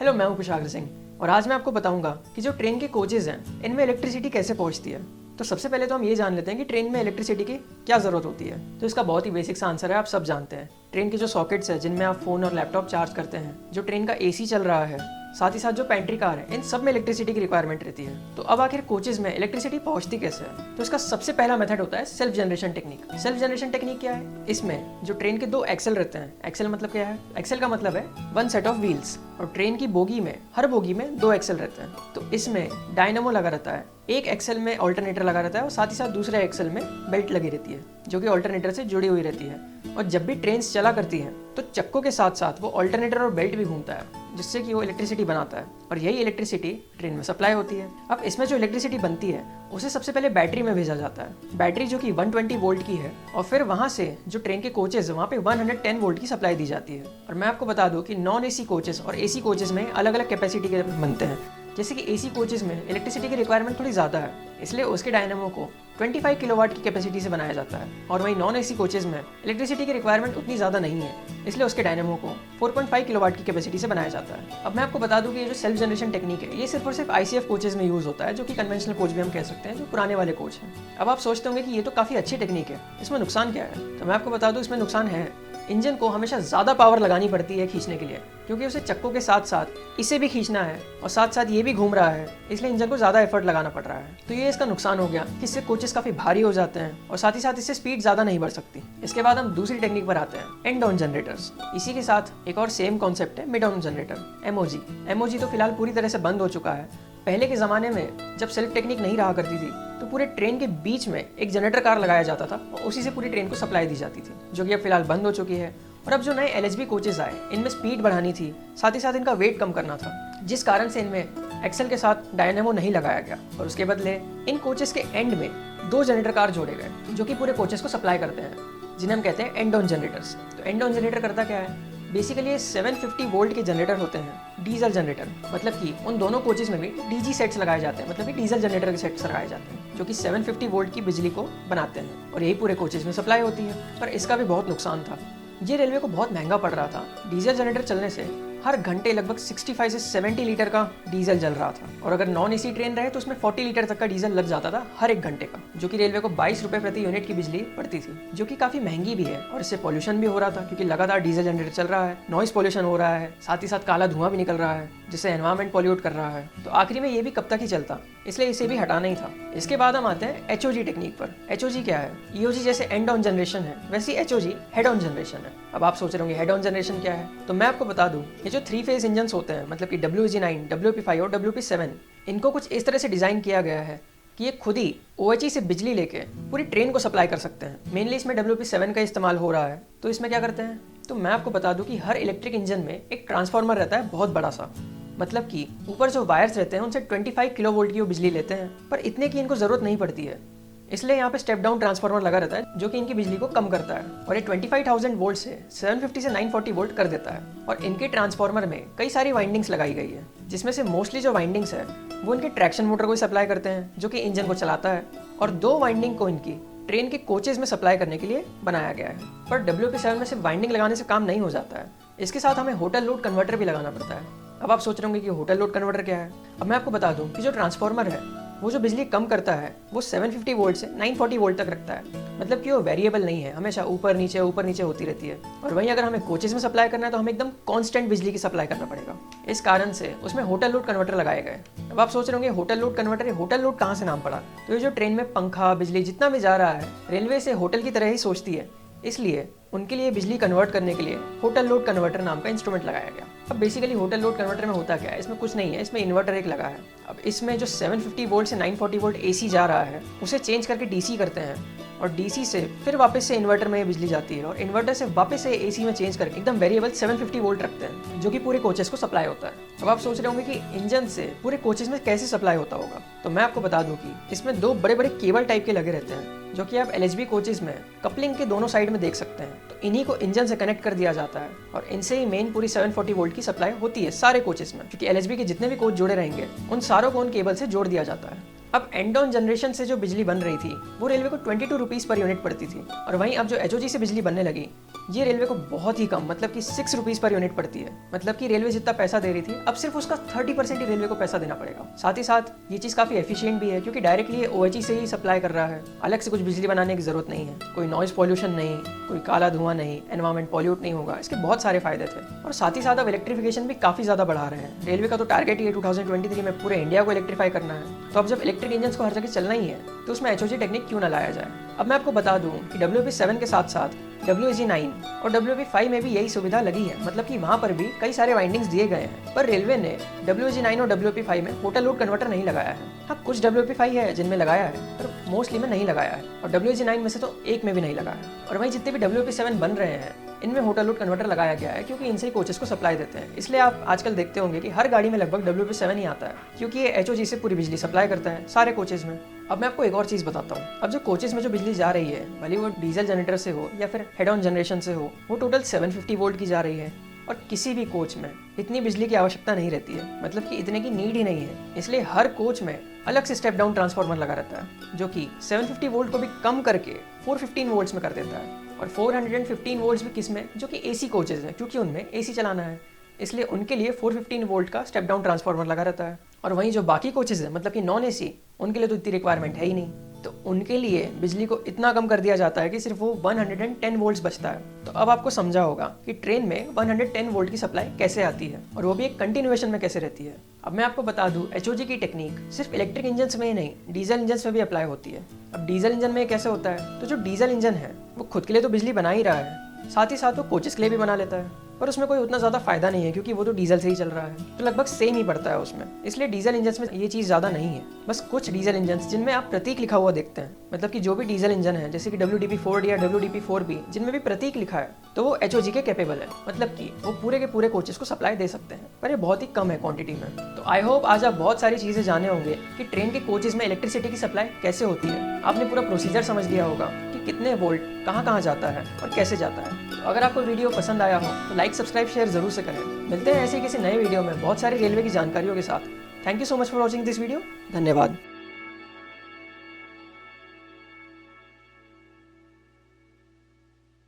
Hello, मैं हूं कुशाग्र सिंह और आज मैं आपको बताऊंगा कि जो ट्रेन के कोचेज हैं इनमें इलेक्ट्रिसिटी कैसे पहुंचती है। तो सबसे पहले तो हम ये जान लेते हैं कि ट्रेन में इलेक्ट्रिसिटी की क्या ज़रूरत होती है। तो इसका बहुत ही बेसिक सा आंसर है, आप सब जानते हैं। ट्रेन के जो सॉकेट्स हैं जिनमें आप फ़ोन और लैपटॉप चार्ज करते हैं, जो ट्रेन का एसी चल रहा है, साथ ही साथ जो पेंट्री कार है, इन सब में इलेक्ट्रिसिटी की रिक्वायरमेंट रहती है। तो अब आखिर कोचेज में इलेक्ट्रिसिटी पहुंचती कैसे है? तो इसका सबसे पहला मेथड होता है self generation technique. Self generation technique क्या है? इसमें जो ट्रेन के दो एक्सल रहते हैं, एक्सल मतलब क्या है? एक्सल का मतलब है वन सेट ऑफ व्हील्स, और ट्रेन की बोगी में, हर बोगी में दो एक्सल रहते हैं। तो इसमें डायनामो लगा रहता है, एक एक्सल में ऑल्टरनेटर लगा रहता है और साथ ही साथ दूसरे एक्सल में बेल्ट लगी रहती है जो कि ऑल्टरनेटर से जुड़ी हुई रहती है। और जब भी ट्रेन चला करती हैं तो चक्कों के साथ साथ वो ऑल्टरनेटर और बेल्ट भी घूमता है, जिससे कि वो इलेक्ट्रिसिटी बनाता है और यही इलेक्ट्रिसिटी ट्रेन में सप्लाई होती है। अब इसमें जो इलेक्ट्रिसिटी बनती है उसे सबसे पहले बैटरी में भेजा जाता है, बैटरी जो कि 120 वोल्ट की है, और फिर वहाँ से जो ट्रेन के कोचेज वहाँ पे 110 वोल्ट की सप्लाई दी जाती है। और मैं आपको बता दूं कि नॉन एसी कोचेज और एसी कोचेज में अलग अलग कैपेसिटी के बनते हैं। जैसे कि एसी कोचेज में इलेक्ट्रिसिटी की रिक्वायरमेंट थोड़ी ज़्यादा है, इसलिए उसके डायनामो को 25 किलोवाट की कैपेसिटी से बनाया जाता है। और वहीं नॉन एसी कोचेज में इलेक्ट्रिसिटी की रिक्वायरमेंट उतनी ज़्यादा नहीं है, इसलिए उसके डायनामो को 4.5 किलोवाट की कैपेसिटी से बनाया जाता है। अब मैं आपको बता दूं कि ये जो सेल्फ जनरेशन टेक्निक है ये सिर्फ और सिर्फ आईसीएफ कोचेज में यूज़ होता है, जो कि कन्वेंशनल कोच भी हम कह सकते हैं, जो पुराने वाले कोच हैं। अब आप सोचते होंगे कि ये तो काफ़ी अच्छी टेक्निक है, इसमें नुकसान क्या है? तो मैं आपको बता दूं इसमें नुकसान है। इंजन को हमेशा ज़्यादा पावर लगानी पड़ती है खींचने के लिए, क्योंकि उसे चक्कों के साथ साथ इसे भी खींचना है और साथ साथ ये भी घूम रहा है, इसलिए इंजन को ज़्यादा एफर्ट लगाना पड़ रहा है। तो ये इसका नुकसान हो गया कि इससे कोचेस काफ़ी भारी हो जाते हैं और साथ ही साथ इससे स्पीड ज़्यादा नहीं बढ़ सकती। इसके बाद हम दूसरी टेक्निक पर आते हैं, एंड ऑन जनरेटर्स। इसी के साथ एक और सेम कॉन्सेप्ट है mid on generator, MOG. MOG तो फिलहाल पूरी तरह से बंद हो चुका है। पहले के ज़माने में जब सेल्फ टेक्निक नहीं रहा करती थी तो पूरे ट्रेन के बीच में एक जनरेटर कार लगाया जाता था और उसी से पूरी ट्रेन को सप्लाई दी जाती थी, जो कि अब फिलहाल बंद हो चुकी है। और अब जो नए एलएचबी कोचेज आए, इनमें स्पीड बढ़ानी थी, साथ ही साथ इनका वेट कम करना था, जिस कारण से इनमें एक्सेल के साथ डायनामो नहीं लगाया गया और उसके बदले इन कोचेस के एंड में दो जनरेटर कार जोड़े गए, जो कि पूरे कोचेस को सप्लाई करते हैं, जिन्हें हम कहते हैं एंड ऑन जनरेटर्स। तो एंड ऑन जनरेटर करता क्या है? बेसिकली ये 750 वोल्ट के जनरेटर होते हैं, डीजल जनरेटर। मतलब कि उन दोनों कोचेज में भी डीजी सेट्स लगाए जाते हैं, मतलब कि डीजल जनरेटर के सेट्स लगाए जाते हैं, जो कि 750 वोल्ट की बिजली को बनाते हैं और यही पूरे कोचेज में सप्लाई होती है। पर इसका भी बहुत नुकसान था, ये रेलवे को बहुत महंगा पड़ रहा था। डीजल जनरेटर चलने से हर घंटे लगभग 65 से 70 लीटर का डीजल जल रहा था, और अगर नॉन एसी ट्रेन रहे तो उसमें 40 लीटर तक का डीजल लग जाता था हर एक घंटे का, जो कि रेलवे को 22 रुपये प्रति यूनिट की बिजली पड़ती थी, जो कि काफ़ी महंगी भी है। और इससे पॉल्यूशन भी हो रहा था, क्योंकि लगातार डीजल जनरेटर चल रहा है, नॉइस पॉल्यूशन हो रहा है, साथ ही साथ काला धुआं भी निकल रहा है, जिससे एनवायरमेंट पॉल्यूट कर रहा है। तो आखिरी में ये भी कब तक ही चलता, इसलिए इसे भी हटाना ही था। इसके बाद हम आते हैं एचओजी टेक्निक पर। एचओजी क्या है? ईओजी जैसे एंड ऑन जनरेशन है, वैसे एचओजी हेड ऑन जनरेशन है। अब आप सोच रहे होंगे हेड ऑन जनरेशन क्या है? तो मैं आपको बता दूं, ये जो 3 फेज इंजन होते हैं, मतलब कि WG9, WP5 और WP7, इनको कुछ इस तरह से डिज़ाइन किया गया है कि ये खुद ही OHE से बिजली लेके पूरी ट्रेन को सप्लाई कर सकते हैं। मेनली इसमें WP7 का इस्तेमाल हो रहा है। तो इसमें क्या करते हैं? तो मैं आपको बता दूं कि हर इलेक्ट्रिक इंजन में एक ट्रांसफार्मर रहता है, बहुत बड़ा सा। मतलब कि ऊपर जो वायर्स रहते हैं उनसे 25 किलो वोल्ट की वो बिजली लेते हैं, पर इतने की इनको ज़रूरत नहीं पड़ती है, इसलिए यहाँ पे स्टेप डाउन ट्रांसफार्मर लगा रहता है, जो कि इनकी बिजली को कम करता है और ये 25,000 वोल्ट से 750 से 940 वोल्ट कर देता है। और इनके ट्रांसफार्मर में कई सारी वाइंडिंग्स लगाई गई है, जिसमें से मोस्टली जो वाइंडिंग्स है वो इनके ट्रैक्शन मोटर को ही सप्लाई करते हैं, जो कि इंजन को चलाता है, और 2 वाइंडिंग को इनकी ट्रेन के कोचेज में सप्लाई करने के लिए बनाया गया है। पर WP7 में सिर्फ वाइंडिंग लगाने से काम नहीं हो जाता है, इसके साथ हमें होटल लोड कन्वर्टर भी लगाना पड़ता है। अब आप सोच रहे होंगे कि होटल लोड कन्वर्टर क्या है? अब मैं आपको बता दूं कि जो ट्रांसफार्मर है वो जो बिजली कम करता है वो 750 वोल्ट से 940 वोल्ट तक रखता है, मतलब कि वो वेरिएबल नहीं है, हमेशा ऊपर नीचे होती रहती है। और वहीं अगर हमें कोचेज में सप्लाई करना है तो हमें एकदम कांस्टेंट बिजली की सप्लाई करना पड़ेगा। इस कारण से उसमें होटल लोड कन्वर्टर लगाए गए। अब आप सोच रहे होंगे hotel load converter, hotel load कहाँ से नाम पड़ा? तो ये जो ट्रेन में पंखा, बिजली जितना भी जा रहा है, रेलवे से होटल की तरह ही सोचती है, इसलिए उनके लिए बिजली कन्वर्ट करने के लिए होटल लोड कन्वर्टर नाम का इंस्ट्रूमेंट लगाया गया। अब बेसिकली होटल लोड कन्वर्टर में होता क्या है? इसमें कुछ नहीं है, इसमें इन्वर्टर एक लगा है। अब इसमें जो 750 वोल्ट से 940 वोल्ट AC जा रहा है उसे चेंज करके DC करते हैं, और DC से फिर वापस से इन्वर्टर में ये बिजली जाती है, और इन्वर्टर से वापस से AC में चेंज करके एकदम वेरिएबल 750 वोल्ट रखते हैं, जो कि पूरे कोचेस को सप्लाई होता है। अब आप सोच रहे होंगे कि इंजन से पूरे कोचेस में कैसे सप्लाई होता होगा? तो मैं आपको बता दूं कि इसमें 2 बड़े बड़े केबल टाइप के लगे रहते हैं, जो कि आप LHB कोचेस में कपलिंग के दोनों साइड में देख सकते हैं। तो इन्हीं को इंजन से कनेक्ट कर दिया जाता है और इनसे ही मेन पूरी 740 वोल्ट की सप्लाई होती है सारे कोचेस में, क्योंकि LHB के जितने भी कोच जुड़े रहेंगे उन सारों को उन केबल से जोड़ दिया जाता है। अब एंड ऑन जनरेशन से जो बिजली बन रही थी वो रेलवे को 22 रुपीज़ पर यूनिट पड़ती थी, और वहीं अब जो एचओजी से बिजली बनने लगी ये रेलवे को बहुत ही कम, मतलब कि 6 रुपीज़ पर यूनिट पड़ती है। मतलब कि रेलवे जितना पैसा दे रही थी अब सिर्फ उसका 30% ही रेलवे को पैसा देना पड़ेगा। साथ ही साथ ये चीज़ काफ़ी एफिशिएंट भी है क्योंकि डायरेक्टली ये ओएचई से ही सप्लाई कर रहा है, अलग से कुछ बिजली बनाने की जरूरत नहीं है, कोई नॉइज पॉल्यूशन नहीं, कोई काला धुआं नहीं, एनवायरमेंट पॉल्यूट नहीं होगा। इसके बहुत सारे फायदे थे। और साथ ही साथ अब इलेक्ट्रिफिकेशन भी काफ़ी ज़्यादा बढ़ा रहे हैं। रेलवे का तो टारगेट ही है 2023 में पूरे इंडिया को इलेक्ट्रीफाई करना है। तो अब जब इलेक्ट्रिक इंजन को हर जगह चलना ही है तो उसमें एचओजी टेक्निक क्यों ना लाया जाए। अब मैं आपको बता दूं कि WP7 के साथ साथ WAG9 और WP5 में भी यही सुविधा लगी है, मतलब कि वहाँ पर भी कई सारे वाइंडिंग्स दिए गए हैं। पर रेलवे ने WAG9 और WP5 में टोटल लोड कन्वर्टर नहीं लगाया है। हाँ, कुछ WP5 है जिनमें लगाया है पर मोस्टली में नहीं लगाया है, और WAG9 में से तो एक में भी नहीं लगाया है। और वहीं जितने भी WP7 बन रहे हैं इनमें होटल लोड कन्वर्टर लगाया गया है क्योंकि इनसे ही कोचेस को सप्लाई देते हैं। इसलिए आप आजकल देखते होंगे कि हर गाड़ी में लगभग WP7 ही आता है क्योंकि ये एचओजी से पूरी बिजली सप्लाई करता है सारे कोचेस में। अब मैं आपको एक और चीज़ बताता हूँ। अब जो कोचेस में जो बिजली जा रही है, भले वो डीजल जनरेटर से हो या फिर हेड ऑन जनरेशन से हो, वो टोटल 750 वोल्ट की जा रही है, और किसी भी कोच में इतनी बिजली की आवश्यकता नहीं रहती है, मतलब कि इतने की नीड ही नहीं है। इसलिए हर कोच में अलग से स्टेप डाउन ट्रांसफार्मर लगा रहता है जो कि 750 वोल्ट को भी कम करके 415 वोल्ट्स में कर देता है, और 415 वोल्ट्स भी किस में, जो कि एसी कोचेस हैं क्योंकि उनमें एसी चलाना है, इसलिए उनके लिए 415 वोल्ट का स्टेप डाउन ट्रांसफार्मर लगा रहता है। और वहीं जो बाकी कोचेस हैं, मतलब कि नॉन एसी, उनके लिए तो इतनी रिक्वायरमेंट है ही नहीं, तो उनके लिए बिजली को इतना कम कर दिया जाता है कि सिर्फ वो 110 वोल्ट्स बचता है। तो अब आपको समझा होगा कि ट्रेन में 110 वोल्ट की सप्लाई कैसे आती है, और वो भी एक कंटिन्यूएशन में कैसे रहती है। अब मैं आपको बता दूं, एचओजी की टेक्निक सिर्फ इलेक्ट्रिक इंजन में ही नहीं, डीजल इंजन में भी अप्लाई होती है। अब डीजल इंजन में कैसे होता है, तो जो डीजल इंजन है वो खुद के लिए तो बिजली बना ही रहा है, साथ ही साथ वो कोचेस के लिए भी बना लेता है, पर उसमें कोई उतना ज़्यादा फायदा नहीं है क्योंकि वो तो डीजल से ही चल रहा है, तो लगभग सेम ही पड़ता है उसमें। इसलिए डीजल इंजन में ये चीज़ ज़्यादा नहीं है। बस कुछ डीजल इंजन जिनमें आप प्रतीक लिखा हुआ देखते हैं, मतलब कि जो भी डीजल इंजन है जैसे कि WDP4 या WDP4B, जिनमें भी प्रतीक लिखा है तो वो एचओजी के कैपेबल है, मतलब कि वो पूरे के पूरे कोचेस को सप्लाई दे सकते हैं, पर ये बहुत ही कम है क्वांटिटी में। तो आई होप आज आप बहुत सारी चीज़ें जाने होंगे कि ट्रेन के कोचेस में इलेक्ट्रिसिटी की सप्लाई कैसे होती है। आपने पूरा प्रोसीजर समझ लिया होगा कि कितने वोल्ट कहाँ जाता है और कैसे जाता है। तो अगर आपको वीडियो पसंद आया हो तो लाइक, सब्सक्राइब, शेयर जरूर से करें। मिलते हैं ऐसे किसी नए वीडियो में बहुत सारी रेलवे की जानकारियों के साथ। Thank you so much for watching this video. धन्यवाद।